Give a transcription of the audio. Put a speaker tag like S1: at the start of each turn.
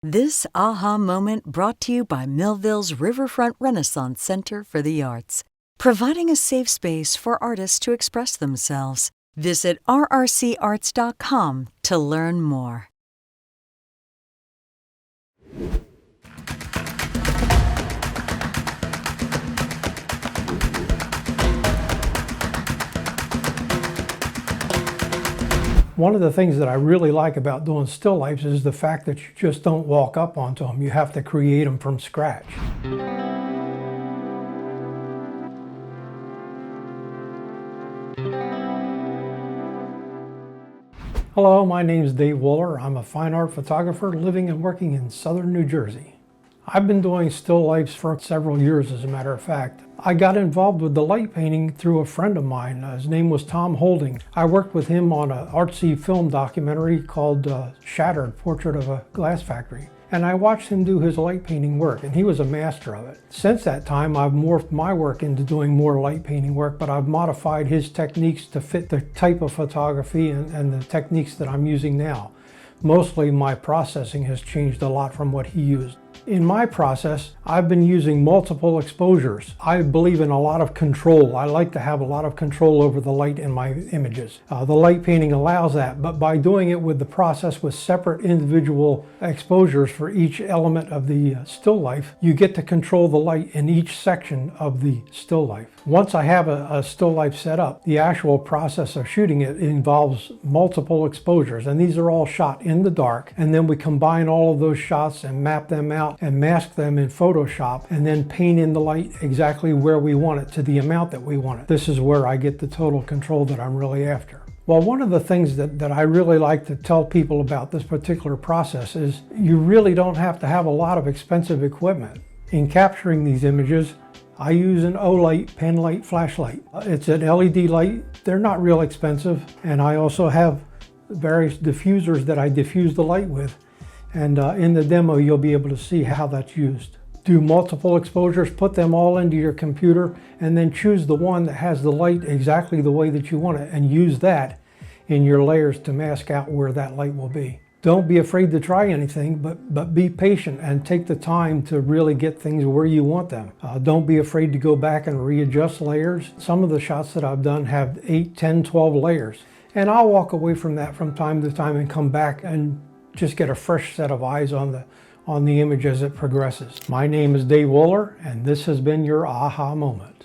S1: This aha moment brought to you by Millville's Riverfront Renaissance Center for the Arts, providing a safe space for artists to express themselves. Visit rrcarts.com to learn more.
S2: One of the things that I really like about doing still lifes is the fact that you just don't walk up onto them. You have to create them from scratch. Hello, my name is Dave Woeller. I'm a fine art photographer living and working in southern New Jersey. I've been doing still lifes for several years, as a matter of fact. I got involved with the light painting through a friend of mine. His name was Tom Holding. I worked with him on an artsy film documentary called Shattered, Portrait of a Glass Factory. And I watched him do his light painting work, and he was a master of it. Since that time, I've morphed my work into doing more light painting work, but I've modified his techniques to fit the type of photography and the techniques that I'm using now. Mostly my processing has changed a lot from what he used. In my process, I've been using multiple exposures. I believe in a lot of control. I like to have a lot of control over the light in my images. The light painting allows that, but by doing it with the process with separate individual exposures for each element of the still life, you get to control the light in each section of the still life. Once I have a still life set up, the actual process of shooting it involves multiple exposures, and these are all shot in the dark, and then we combine all of those shots and map them out and mask them in Photoshop, and then paint in the light exactly where we want it, to the amount that we want it. This is where I get the total control that I'm really after. Well, one of the things that I really like to tell people about this particular process is you really don't have to have a lot of expensive equipment. In capturing these images, I use an Olight pen light flashlight. It's an LED light. They're not real expensive, and I also have various diffusers that I diffuse the light with. And in the demo, you'll be able to see how that's used. Do multiple exposures, put them all into your computer, and then choose the one that has the light exactly the way that you want it, and use that in your layers to mask out where that light will be. Don't be afraid to try anything, but be patient and take the time to really get things where you want them. Don't be afraid to go back and readjust layers. Some of the shots that I've done have 8, 10, 12 layers. And I'll walk away from that from time to time and come back and just get a fresh set of eyes on the image as it progresses. My name is Dave Woeller, and this has been your aha moment.